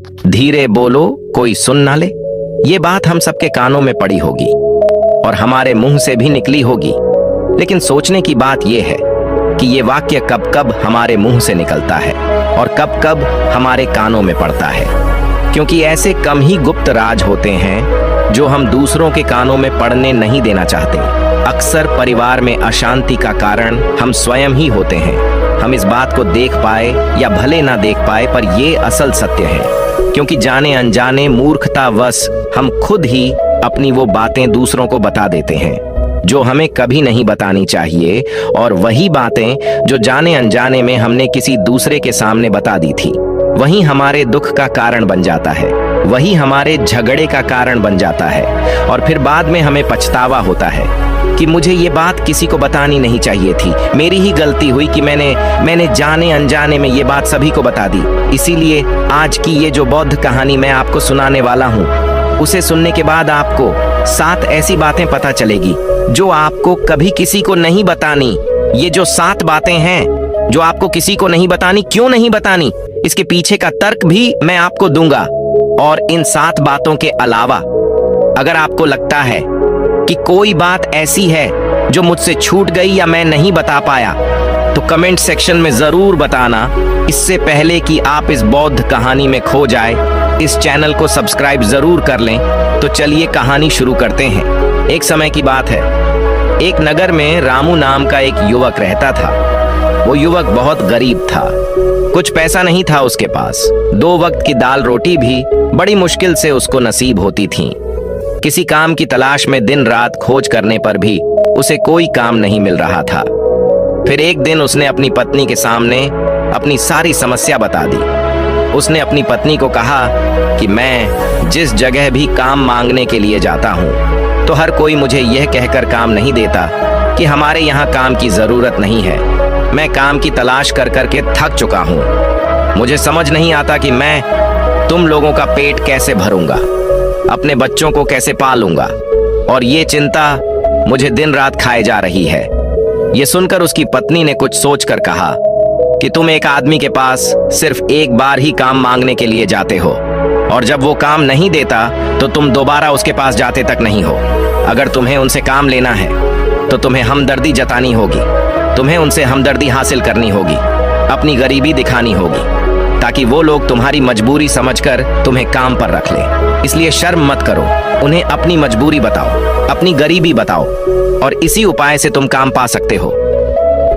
धीरे बोलो कोई सुन ना ले। ये बात हम सबके कानों में पड़ी होगी और हमारे मुंह से भी निकली होगी, लेकिन सोचने की बात यह है कि ये वाक्य कब कब हमारे मुंह से निकलता है और कब कब हमारे कानों में पड़ता है, क्योंकि ऐसे कम ही गुप्त राज होते हैं जो हम दूसरों के कानों में पड़ने नहीं देना चाहते। अक्सर परिवार में अशांति का कारण हम स्वयं ही होते हैं। हम इस बात को देख पाए या भले ना देख पाए, पर ये असल सत्य है, क्योंकि जाने अनजाने मूर्खतावश हम खुद ही अपनी वो बातें दूसरों को बता देते हैं जो हमें कभी नहीं बतानी चाहिए, और वही बातें जो जाने अनजाने में हमने किसी दूसरे के सामने बता दी थी, वही हमारे दुख का कारण बन जाता है, वही हमारे झगड़े का कारण बन जाता है। और फिर बाद में हमें पछतावा होता है कि मुझे ये बात किसी को बतानी नहीं चाहिए थी, मेरी ही गलती हुई कि मैंने जाने अनजाने में ये बात सभी को बता दी। इसीलिए आज की ये जो बौद्ध कहानी मैं आपको सुनाने वाला हूँ, उसे सुनने के बाद आपको 7 ऐसी बातें पता चलेगी जो आपको कभी किसी को नहीं बतानी। ये जो 7 बातें हैं जो आपको किसी को नहीं बतानी, क्यों नहीं बतानी, इसके पीछे का तर्क भी मैं आपको दूंगा। और इन 7 बातों के अलावा अगर आपको लगता है कि कोई बात ऐसी है जो मुझसे छूट गई या मैं नहीं बता पाया, तो कमेंट सेक्शन में जरूर बताना। इससे पहले कि आप इस बौद्ध कहानी में खो जाए, इस चैनल को सब्सक्राइब जरूर कर लें। तो चलिए कहानी शुरू करते हैं। एक समय की बात है, एक नगर में रामू नाम का एक युवक रहता था। वो युवक बहुत गरीब था, कुछ पैसा नहीं था उसके पास। 2 वक्त की दाल रोटी भी बड़ी मुश्किल से उसको नसीब होती थी। किसी काम की तलाश में दिन रात खोज करने पर भी उसे कोई काम नहीं मिल रहा था। फिर एक दिन उसने अपनी पत्नी के सामने अपनी सारी समस्या बता दी। उसने अपनी पत्नी को कहा कि मैं जिस जगह भी काम मांगने के लिए जाता हूँ, तो हर कोई मुझे यह कहकर काम नहीं देता कि हमारे यहाँ काम की जरूरत नहीं है। मैं काम की तलाश कर करके थक चुका हूँ। मुझे समझ नहीं आता कि मैं तुम लोगों का पेट कैसे भरूंगा, अपने बच्चों को कैसे पालूंगा, और ये चिंता मुझे दिन रात खाए जा रही है। ये सुनकर उसकी पत्नी ने कुछ सोचकर कहा कि तुम एक आदमी के पास सिर्फ एक बार ही काम मांगने के लिए जाते हो, और जब वो काम नहीं देता तो तुम दोबारा उसके पास जाते तक नहीं हो। अगर तुम्हें उनसे काम लेना है तो तुम्हें हमदर्दी जतानी होगी, तुम्हें उनसे हमदर्दी हासिल करनी होगी, अपनी गरीबी दिखानी होगी, ताकि वो लोग तुम्हारी मजबूरी समझकर तुम्हें काम पर रख ले। इसलिए शर्म मत करो, उन्हें अपनी मजबूरी बताओ, अपनी गरीबी बताओ, और इसी उपाय से तुम काम पा सकते हो।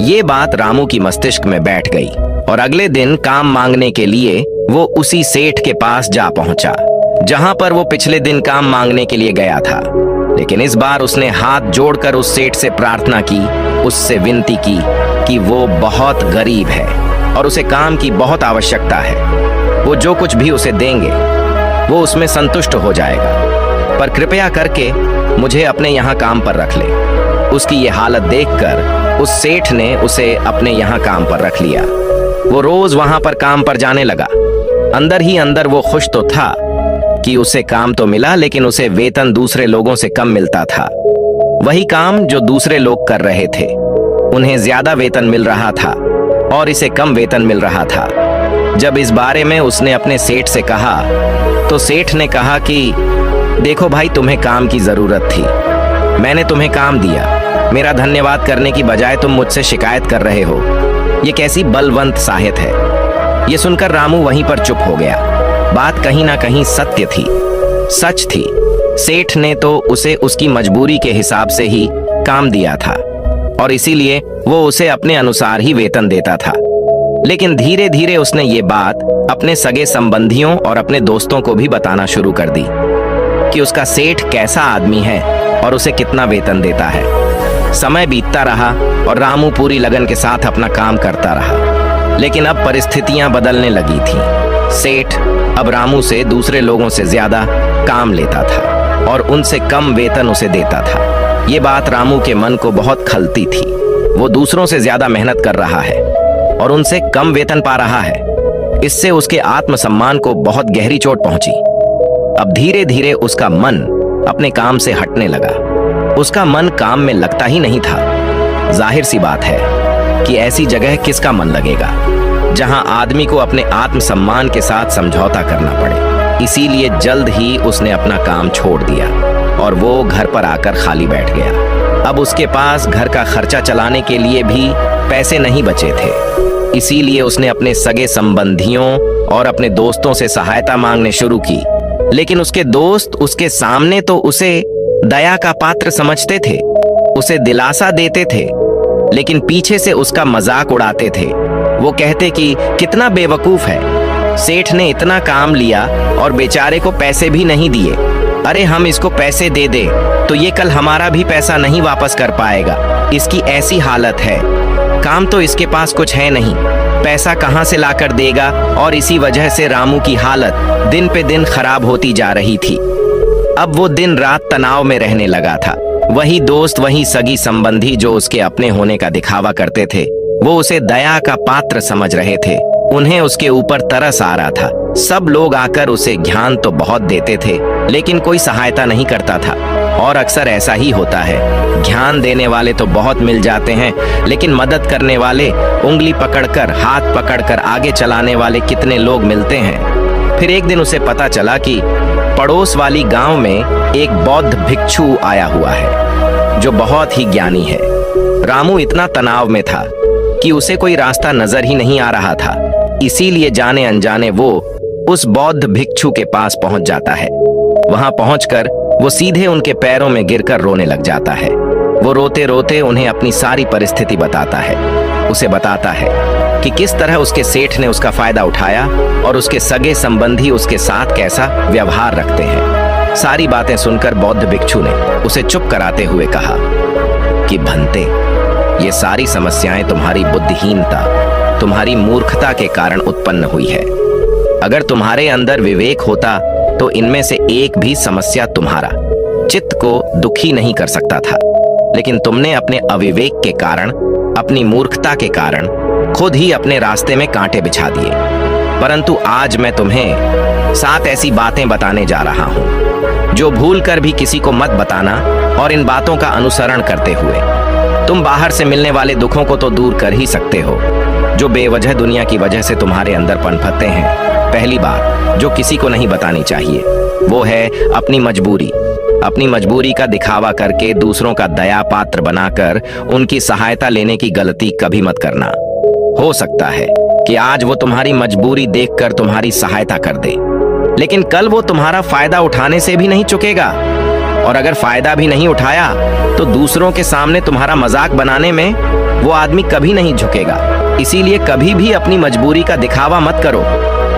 ये बात रामू की मस्तिष्क में बैठ गई, और अगले दिन काम मांगने के लिए वो उसी सेठ के पास जा पहुंचा जहां पर वो पिछले दिन काम मांगने के लिए गया था। लेकिन इस बार उसने हाथ जोड़कर उस सेठ से प्रार्थना की, उससे विनती की कि वो बहुत गरीब है और उसे काम की बहुत आवश्यकता है। वो जो कुछ भी उसे देंगे वो उसमें संतुष्ट हो जाएगा, पर कृपया करके मुझे अपने यहाँ काम पर रख ले। उसकी ये हालत देखकर उस सेठ ने उसे अपने यहाँ काम पर रख लिया। वो रोज वहां पर काम पर जाने लगा। अंदर ही अंदर वो खुश तो था कि उसे काम तो मिला, लेकिन उसे वेतन दूसरे लोगों से कम मिलता था। वही काम जो दूसरे लोग कर रहे थे, उन्हें ज्यादा वेतन मिल रहा था और इसे कम वेतन मिल रहा था। जब इस बारे में उसने अपने सेठ से कहा, तो सेठ ने कहा कि देखो भाई, तुम्हें काम की जरूरत थी, मैंने तुम्हें काम दिया, मेरा धन्यवाद करने की बजाय तुम मुझसे शिकायत कर रहे हो। ये कैसी बलवंत साहत है। ये सुनकर रामू वहीं पर चुप हो गया। बात कहीं ना कहीं सत्य थी, सच थी। सेठ ने तो उसे उसकी मजबूरी के हिसाब से ही काम दिया था, और इसीलिए वो उसे अपने अनुसार ही वेतन देता था। लेकिन धीरे धीरे उसने ये बात अपने सगे संबंधियों और अपने दोस्तों को भी बताना शुरू कर दी कि उसका सेठ कैसा आदमी है और उसे कितना वेतन देता है। समय बीतता रहा और रामू पूरी लगन के साथ अपना काम करता रहा, लेकिन अब परिस्थितियां बदलने लगी थीं। सेठ अब रामू से दूसरे लोगों से ज्यादा काम लेता था और उनसे कम वेतन उसे देता था। ये बात रामू के मन को बहुत खलती थी। वो दूसरों से ज्यादा मेहनत कर रहा है और उनसे कम वेतन पा रहा है। इससे उसके आत्मसम्मान को बहुत गहरी चोट पहुंची। अब धीरे धीरे उसका मन अपने काम से हटने लगा। उसका मन काम में लगता ही नहीं था। जाहिर सी बात है कि ऐसी जगह किसका मन लगेगा। जहां आदमी को अपने आत्मसम्मान के साथ समझौता करना पड़े। इसीलिए जल्द ही उसने अपना काम छोड़ दिया और वो घर पर आकर खाली बैठ गया। अब उसके पास घर का खर्चा चलाने के लिए भी पैसे नहीं बचे थे। इसीलिए उसने अपने सगे संबंधियों और अपने दोस्तों से सहायता मांगने शुरू की। लेकिन उसके दोस्त उसके सामने तो उसे दया का पात्र समझते थे, उसे दिलासा देते थे, लेकिन पीछे से उसका मजाक उड़ाते थे। वो कहते कि कितना बेवकूफ है, सेठ ने इतना काम लिया और बेचारे को पैसे भी नहीं दिए। अरे हम इसको पैसे दे दे तो ये कल हमारा भी पैसा नहीं वापस कर पाएगा। इसकी ऐसी हालत है, काम तो इसके पास कुछ है नहीं, पैसा कहां से लाकर देगा। और इसी वजह से रामू की हालत दिन पे दिन खराब होती जा रही थी। अब वो दिन रात तनाव में रहने लगा था। वही दोस्त, वही सगी संबंधी जो उसके अपने होने का दिखावा करते थे, वो उसे दया का पात्र समझ रहे थे। उन्हें उसके ऊपर तरस आ रहा था। सब लोग आकर उसे ज्ञान तो बहुत देते थे, लेकिन कोई सहायता नहीं करता था। और अक्सर ऐसा ही होता है, ज्ञान देने वाले तो बहुत मिल जाते हैं, लेकिन मदद करने वाले, उंगली पकड़कर, हाथ पकड़कर आगे चलाने वाले कितने लोग मिलते हैं। फिर एक दिन उसे पता चला कि पड़ोस वाली गांव में एक बौद्ध भिक्षु आया हुआ है जो बहुत ही ज्ञानी है। रामू इतना तनाव में था कि उसे कोई रास्ता नजर ही नहीं आ रहा था। इसीलिए जाने अनजाने वो उस बौद्ध भिक्षु के पास पहुंच जाता है। वहां पहुंचकर वो सीधे उनके पैरों में गिरकर रोने लग जाता है। वो रोते रोते उन्हें अपनी सारी परिस्थिति बताता है। उसे बताता है कि किस तरह उसके सेठ ने उसका फायदा उठाया और उसके सगे संबंधी उसके साथ कैसा व्यवहार रखते हैं। सारी बातें सुनकर बौद्ध भिक्षु ने उसे चुप कराते हुए कहा कि भंते, ये सारी समस्याएं तुम्हारी बुद्धिहीनता, तुम्हारी मूर्खता के कारण उत्पन्न हुई है। अगर तुम्हारे अंदर विवेक होता तो इनमें से एक भी समस्या तुम्हारा चित्त को दुखी नहीं कर सकता था। लेकिन तुमने अपने अविवेक के कारण, अपनी मूर्खता के कारण खुद ही अपने रास्ते में कांटे बिछा दिए। परंतु आज मैं तुम्हें 7 ऐसी बातें बताने जा रहा हूं जो भूल कर भी किसी को मत बताना। और इन बातों का अनुसरण करते हुए तुम बाहर से मिलने वाले दुखों को तो दूर कर ही सकते हो जो बेवजह दुनिया की वजह से तुम्हारे अंदर पनपते हैं। पहली बात जो किसी को नहीं बतानी चाहिए वो है अपनी मजबूरी। अपनी मजबूरी का दिखावा करके दूसरों का दया पात्र बनाकर उनकी सहायता लेने की गलती कभी मत करना। हो सकता है कि आज वो तुम्हारी मजबूरी देखकर तुम्हारी सहायता कर दे, लेकिन कल वो तुम्हारा फायदा उठाने से भी नहीं चुकेगा। और अगर फायदा भी नहीं उठाया तो दूसरों के सामने तुम्हारा मजाक बनाने में वो आदमी कभी नहीं झुकेगा। इसीलिए कभी भी अपनी मजबूरी का दिखावा मत करो।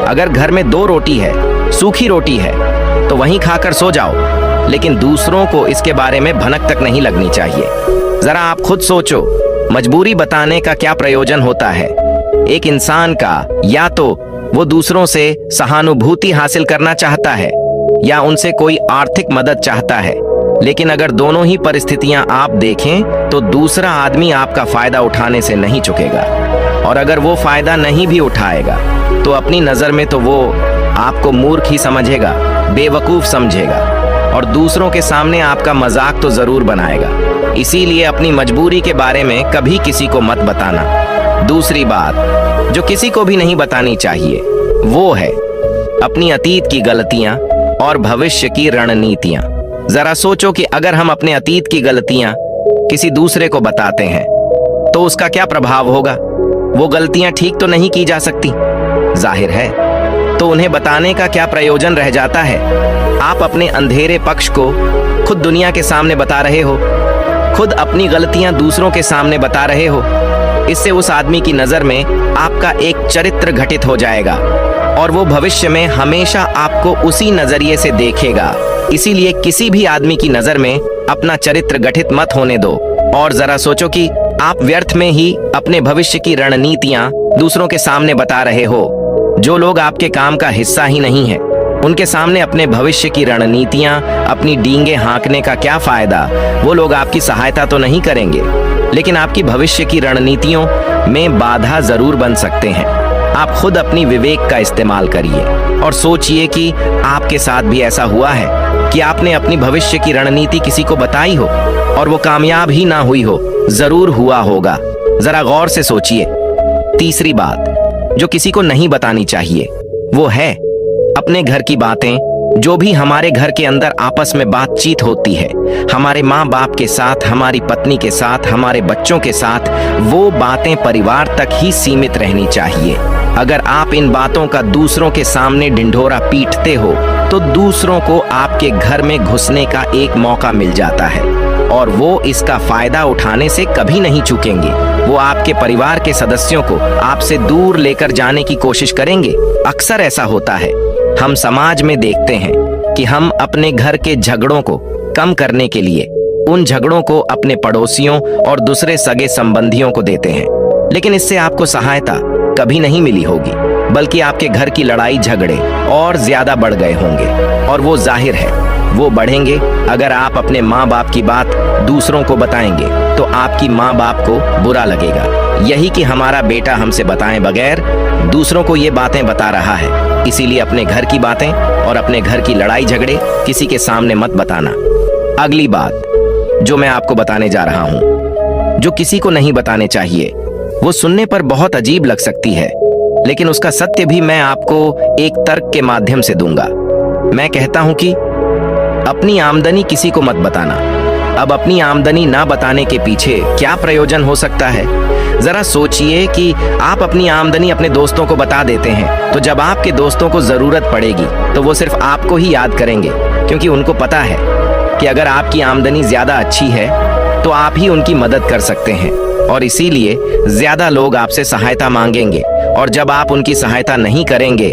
अगर घर में 2 रोटी है, सूखी रोटी है, तो वहीं खाकर सो जाओ, लेकिन दूसरों को इसके बारे में भनक तक नहीं लगनी चाहिए। जरा आप खुद सोचो, मजबूरी बताने का क्या प्रयोजन होता है एक इंसान का? या तो वो दूसरों से सहानुभूति हासिल करना चाहता है या उनसे कोई आर्थिक मदद चाहता है। लेकिन अगर दोनों ही परिस्थितियां आप देखें तो दूसरा आदमी आपका फायदा उठाने से नहीं चुकेगा। और अगर वो फायदा नहीं भी उठाएगा तो अपनी नजर में तो वो आपको मूर्ख ही समझेगा, बेवकूफ समझेगा और दूसरों के सामने आपका मजाक तो जरूर बनाएगा। इसीलिए अपनी मजबूरी के बारे में कभी किसी को मत बताना। दूसरी बात जो किसी को भी नहीं बतानी चाहिए वो है अपनी अतीत की गलतियां और भविष्य की रणनीतियां। जरा सोचो कि अगर हम अपने अतीत की गलतियां किसी दूसरे को बताते हैं तो उसका क्या प्रभाव होगा? वो गलतियां ठीक तो नहीं की जा सकती, जाहिर है, तो उन्हें बताने का क्या प्रयोजन रह जाता है? आप अपने अंधेरे पक्ष को खुद दुनिया के सामने बता रहे हो, खुद अपनी गलतियां दूसरों के सामने बता रहे हो। इससे उस आदमी की नजर में आपका एक चरित्र घटित हो जाएगा और वो भविष्य में हमेशा आपको उसी नजरिए से देखेगा। इसीलिए किसी भी आदमी की नजर में अपना चरित्र गठित मत होने दो। और जरा सोचो कि आप व्यर्थ में ही अपने भविष्य की रणनीतियां दूसरों के सामने बता रहे हो। जो लोग आपके काम का हिस्सा ही नहीं है उनके सामने अपने भविष्य की रणनीतियां, अपनी डींगे हाँकने का क्या फायदा? वो लोग आपकी सहायता तो नहीं करेंगे, लेकिन आपकी भविष्य की रणनीतियों में बाधा जरूर बन सकते हैं। आप खुद अपनी विवेक का इस्तेमाल करिए और सोचिए कि आपके साथ भी ऐसा हुआ है कि आपने अपनी भविष्य की रणनीति किसी को बताई हो और वो कामयाब ही ना हुई हो। जरूर हुआ होगा, जरा गौर से सोचिए। तीसरी बात, जो किसी को नहीं बतानी चाहिए, वो है अपने घर की बातें। जो भी हमारे घर के अंदर आपस में बातचीत होती है, हमारे माँ बाप के साथ, हमारी पत्नी के साथ, हमारे बच्चों के साथ, वो बातें परिवार तक ही सीमित रहनी चाहिए। अगर आप इन बातों का दूसरों के सामने ढिंढोरा पीटते हो तो दूसरों को आपके घर में घुसने का एक मौका मिल जाता है और वो इसका फायदा उठाने से कभी नहीं चूकेंगे। वो आपके परिवार के सदस्यों को आपसे दूर लेकर जाने की कोशिश करेंगे। अक्सर ऐसा होता है, हम समाज में देखते हैं कि हम अपने घर के झगड़ों को कम करने के लिए उन झगड़ों को अपने पड़ोसियों और दूसरे सगे संबंधियों को देते हैं, लेकिन इससे आपको सहायता कभी नहीं मिली होगी, बल्कि आपके घर की लड़ाई झगड़े और ज्यादा बढ़ गए होंगे। और वो जाहिर है, वो बढ़ेंगे अगर आप अपने माँ बाप की बात दूसरों को बताएंगे तो आपकी माँ बाप को बुरा लगेगा। यही कि हमारा बेटा हमसे बताए बगैर दूसरों को ये बातें बता रहा है, इसीलिए अपने घर की बातें और अपने घर की लड़ाई झगड़े किसी के सामने मत बताना। अगली बात जो मैं आपको बताने जा रहा हूँ, जो किसी को नहीं बताने चाहिए, वो सुनने पर बहुत अजीब लग सकती है, लेकिन उसका सत्य भी मैं आपको एक तर्क के माध्यम से दूंगा। मैं कहता हूं कि अपनी आमदनी किसी को मत बताना। अब अपनी आमदनी ना बताने के पीछे क्या प्रयोजन हो सकता है? जरा सोचिए कि आप अपनी आमदनी अपने दोस्तों को बता देते हैं, तो जब आपके दोस्तों को जरूरत पड़ेगी तो वो सिर्फ आपको ही याद करेंगे, क्योंकि उनको पता है कि अगर आपकी आमदनी ज्यादा अच्छी है तो आप ही उनकी मदद कर सकते हैं, और इसीलिए ज्यादा लोग आपसे सहायता मांगेंगे। और जब आप उनकी सहायता नहीं करेंगे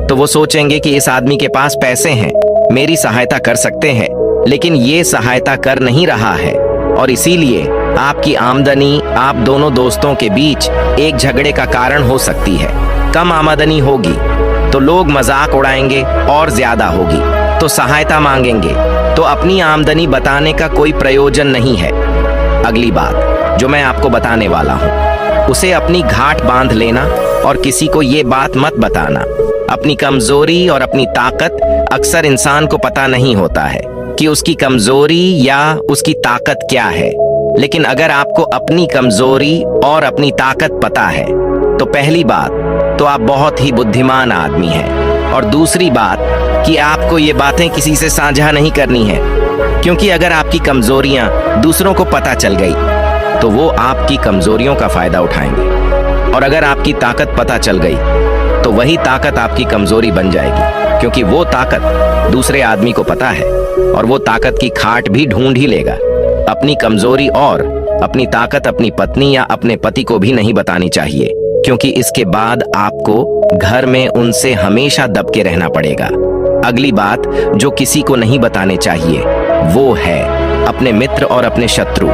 तो वो सोचेंगे कि इस आदमी के पास पैसे हैं, मेरी सहायता कर सकते हैं, लेकिन ये सहायता कर नहीं रहा है, और इसीलिए आपकी आमदनी आप दोनों दोस्तों के बीच एक झगड़े का कारण हो सकती है। कम आमदनी होगी तो लोग मजाक उड़ाएंगे, और ज्यादा होगी तो सहायता मांगेंगे, तो अपनी आमदनी बताने का कोई प्रयोजन नहीं है। अगली बात जो मैं आपको बताने वाला हूँ, उसे अपनी घाट बांध लेना और किसी को ये बात मत बताना। अपनी कमजोरी और अपनी ताकत अक्सर इंसान को पता नहीं होता है कि उसकी कमजोरी या उसकी ताकत क्या है, लेकिन अगर आपको अपनी कमजोरी और अपनी ताकत पता है तो पहली बात तो आप बहुत ही बुद्धिमान आदमी हैं, और दूसरी बात कि आपको ये बातें किसी से साझा नहीं करनी है, क्योंकि अगर आपकी कमजोरियां दूसरों को पता चल गई तो वो आपकी कमजोरियों का फायदा उठाएंगे, और अगर आपकी ताकत पता चल गई तो वही ताकत आपकी कमजोरी बन जाएगी, क्योंकि वो ताकत दूसरे आदमी को पता है और वो ताकत की खाट भी ढूंढ ही लेगा। अपनी कमजोरी और अपनी ताकत अपनी पत्नी या अपने पति को भी नहीं बतानी चाहिए, क्योंकि इसके बाद आपको घर में उनसे हमेशा दब के रहना पड़ेगा। अगली बात जो किसी को नहीं बताने चाहिए वो है अपने मित्र और अपने शत्रु।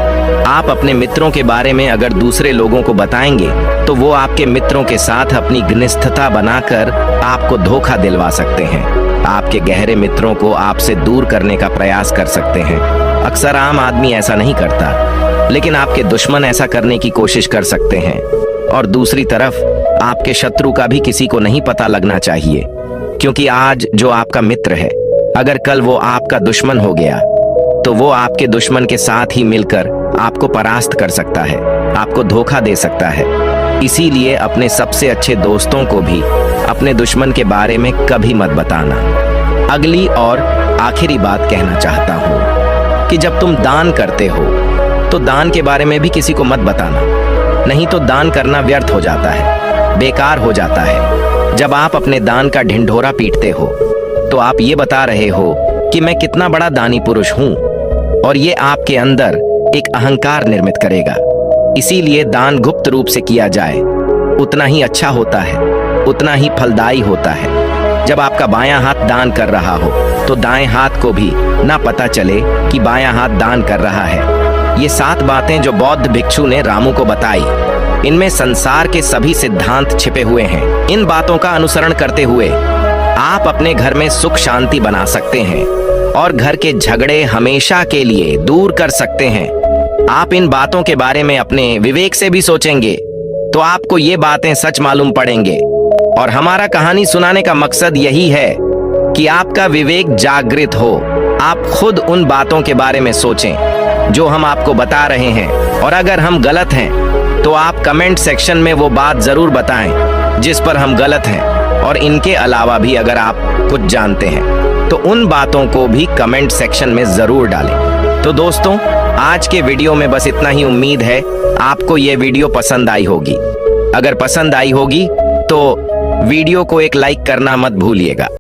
आप अपने मित्रों के बारे में अगर दूसरे लोगों को बताएंगे तो वो आपके मित्रों के साथ अपनी घनिष्ठता बनाकर आपको धोखा दिलवा सकते हैं, आपके गहरे मित्रों को आपसे दूर करने का प्रयास कर सकते हैं। अक्सर आम आदमी ऐसा नहीं करता, लेकिन आपके दुश्मन ऐसा करने की कोशिश कर सकते हैं। और दूसरी तरफ आपके शत्रु का भी किसी को नहीं पता लगना चाहिए, क्योंकि आज जो आपका मित्र है, अगर कल वो आपका दुश्मन हो गया तो वो आपके दुश्मन के साथ ही मिलकर आपको परास्त कर सकता है, आपको धोखा दे सकता है। इसीलिए अपने सबसे अच्छे दोस्तों को भी अपने दुश्मन के बारे में कभी मत बताना। अगली और आखिरी बात कहना चाहता हूँ कि जब तुम दान करते हो तो दान के बारे में भी किसी को मत बताना, नहीं तो दान करना व्यर्थ हो जाता है, बेकार हो जाता है। जब आप अपने दान का ढिंढोरा पीटते हो तो आप ये बता रहे हो कि मैं कितना बड़ा दानी पुरुष हूँ, और ये आपके अंदर एक अहंकार निर्मित करेगा। इसीलिए दान गुप्त रूप से किया जाए उतना ही अच्छा होता है, उतना ही फलदायी होता है। जब आपका बायां हाथ दान कर रहा हो तो दाएं हाथ को भी ना पता चले कि बायां हाथ दान कर रहा है। ये 7 बातें जो बौद्ध भिक्षु ने रामू को बताई, इनमें संसार के सभी सिद्धांत छिपे हुए हैं। इन बातों का अनुसरण करते हुए आप अपने घर में सुख शांति बना सकते हैं और घर के झगड़े हमेशा के लिए दूर कर सकते हैं। आप इन बातों के बारे में अपने विवेक से भी सोचेंगे तो आपको ये बातें सच मालूम पड़ेंगे। और हमारा कहानी सुनाने का मकसद यही है कि आपका विवेक जागृत हो। आप खुद उन बातों के बारे में सोचें जो हम आपको बता रहे हैं, और अगर हम गलत हैं तो आप कमेंट सेक्शन में वो बात जरूर बताएं। जिस पर हम गलत हैं, और इनके अलावा भी अगर आप कुछ जानते हैं तो उन बातों को भी कमेंट सेक्शन में जरूर डालें। तो दोस्तों, आज के वीडियो में बस इतना ही। उम्मीद है आपको ये वीडियो पसंद आई होगी। अगर पसंद आई होगी तो वीडियो को एक लाइक करना मत भूलिएगा।